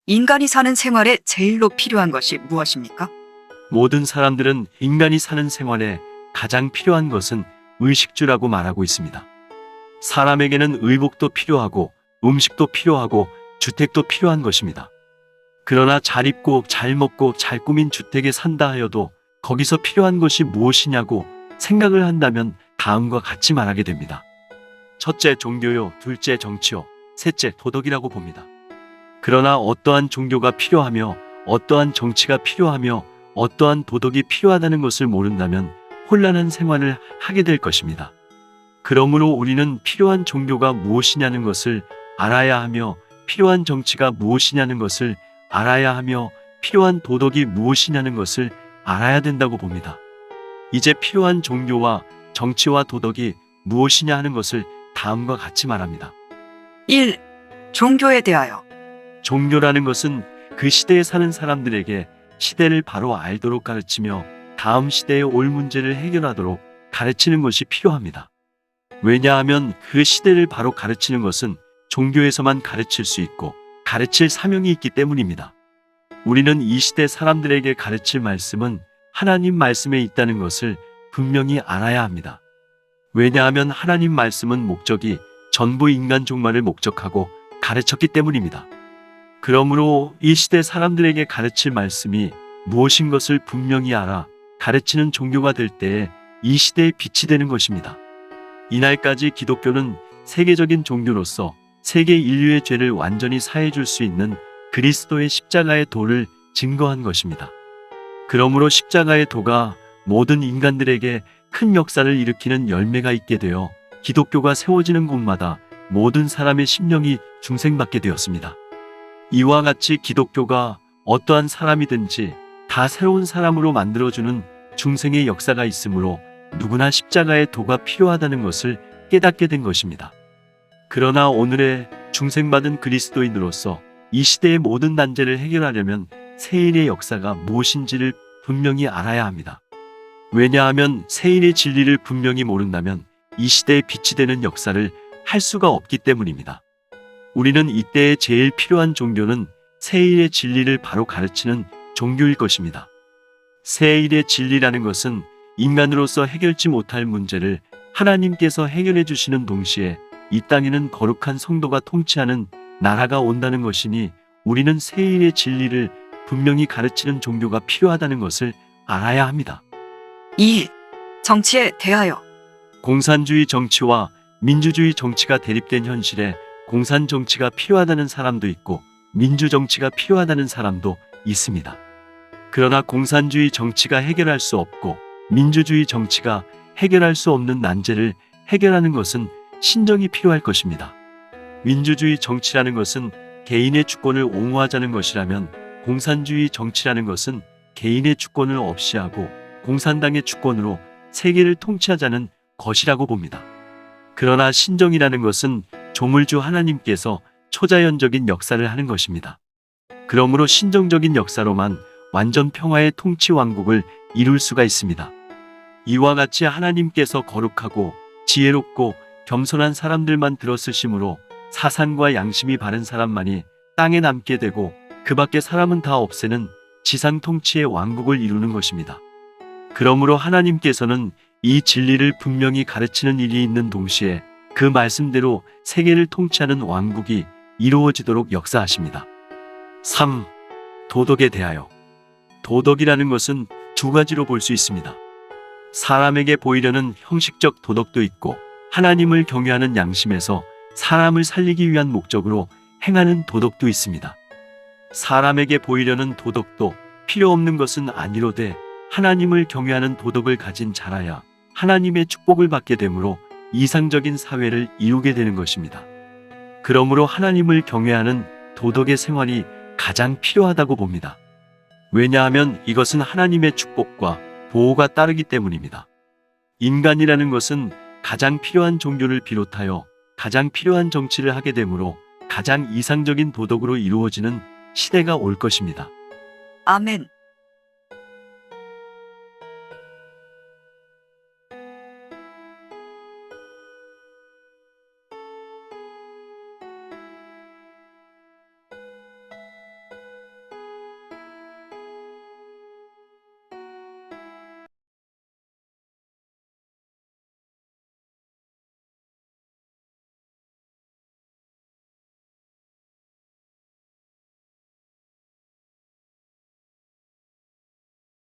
인간이 사는 생활에 제일로 필요한 것이 무엇입니까? 모든 사람들은 인간이 사는 생활에 가장 필요한 것은 의식주라고 말하고 있습니다. 사람에게는 의복도 필요하고 음식도 필요하고 주택도 필요한 것입니다. 그러나 잘 입고 잘 먹고 잘 꾸민 주택에 산다 하여도 거기서 필요한 것이 무엇이냐고 생각을 한다면 다음과 같이 말하게 됩니다. 첫째 종교요, 둘째 정치요, 셋째 도덕이라고 봅니다. 그러나 어떠한 종교가 필요하며 어떠한 정치가 필요하며 어떠한 도덕이 필요하다는 것을 모른다면 혼란한 생활을 하게 될 것입니다. 그러므로 우리는 필요한 종교가 무엇이냐는 것을 알아야 하며 필요한 정치가 무엇이냐는 것을 알아야 하며 필요한 도덕이 무엇이냐는 것을 알아야 된다고 봅니다. 이제 필요한 종교와 정치와 도덕이 무엇이냐 하는 것을 다음과 같이 말합니다. 1. 종교에 대하여. 종교라는 것은 그 시대에 사는 사람들에게 시대를 바로 알도록 가르치며 다음 시대에 올 문제를 해결하도록 가르치는 것이 필요합니다. 왜냐하면 그 시대를 바로 가르치는 것은 종교에서만 가르칠 수 있고 가르칠 사명이 있기 때문입니다. 우리는 이 시대 사람들에게 가르칠 말씀은 하나님 말씀에 있다는 것을 분명히 알아야 합니다. 왜냐하면 하나님 말씀은 목적이 전부 인간 종말을 목적하고 가르쳤기 때문입니다. 그러므로 이 시대 사람들에게 가르칠 말씀이 무엇인 것을 분명히 알아 가르치는 종교가 될 때에 이 시대의 빛이 되는 것입니다. 이날까지 기독교는 세계적인 종교로서 세계 인류의 죄를 완전히 사해 줄 수 있는 그리스도의 십자가의 도를 증거한 것입니다. 그러므로 십자가의 도가 모든 인간들에게 큰 역사를 일으키는 열매가 있게 되어 기독교가 세워지는 곳마다 모든 사람의 심령이 중생받게 되었습니다. 이와 같이 기독교가 어떠한 사람이든지 다 새로운 사람으로 만들어주는 중생의 역사가 있으므로 누구나 십자가의 도가 필요하다는 것을 깨닫게 된 것입니다. 그러나 오늘의 중생받은 그리스도인으로서 이 시대의 모든 난제를 해결하려면 세일의 역사가 무엇인지를 분명히 알아야 합니다. 왜냐하면 세일의 진리를 분명히 모른다면 이 시대의 빛이 되는 역사를 할 수가 없기 때문입니다. 우리는 이때에 제일 필요한 종교는 세일의 진리를 바로 가르치는 종교일 것입니다. 세일의 진리라는 것은 인간으로서 해결치 못할 문제를 하나님께서 해결해 주시는 동시에 이 땅에는 거룩한 성도가 통치하는 나라가 온다는 것이니 우리는 세일의 진리를 분명히 가르치는 종교가 필요하다는 것을 알아야 합니다. 2. 정치에 대하여. 공산주의 정치와 민주주의 정치가 대립된 현실에 공산 정치가 필요하다는 사람도 있고 민주 정치가 필요하다는 사람도 있습니다. 그러나 공산주의 정치가 해결할 수 없고 민주주의 정치가 해결할 수 없는 난제를 해결하는 것은 신정이 필요할 것입니다. 민주주의 정치라는 것은 개인의 주권을 옹호하자는 것이라면 공산주의 정치라는 것은 개인의 주권을 없이하고 공산당의 주권으로 세계를 통치하자는 것이라고 봅니다. 그러나 신정이라는 것은 조물주 하나님께서 초자연적인 역사를 하는 것입니다. 그러므로 신정적인 역사로만 완전 평화의 통치 왕국을 이룰 수가 있습니다. 이와 같이 하나님께서 거룩하고 지혜롭고 겸손한 사람들만 들어쓰심으로 사상과 양심이 바른 사람만이 땅에 남게 되고 그 밖의 사람은 다 없애는 지상 통치의 왕국을 이루는 것입니다. 그러므로 하나님께서는 이 진리를 분명히 가르치는 일이 있는 동시에 그 말씀대로 세계를 통치하는 왕국이 이루어지도록 역사하십니다. 3. 도덕에 대하여. 도덕이라는 것은 두 가지로 볼 수 있습니다. 사람에게 보이려는 형식적 도덕도 있고 하나님을 경외하는 양심에서 사람을 살리기 위한 목적으로 행하는 도덕도 있습니다. 사람에게 보이려는 도덕도 필요 없는 것은 아니로되 하나님을 경외하는 도덕을 가진 자라야 하나님의 축복을 받게 되므로 이상적인 사회를 이루게 되는 것입니다. 그러므로 하나님을 경외하는 도덕의 생활이 가장 필요하다고 봅니다. 왜냐하면 이것은 하나님의 축복과 보호가 따르기 때문입니다. 인간이라는 것은 가장 필요한 종교를 비롯하여 가장 필요한 정치를 하게 되므로 가장 이상적인 도덕으로 이루어지는 시대가 올 것입니다. 아멘.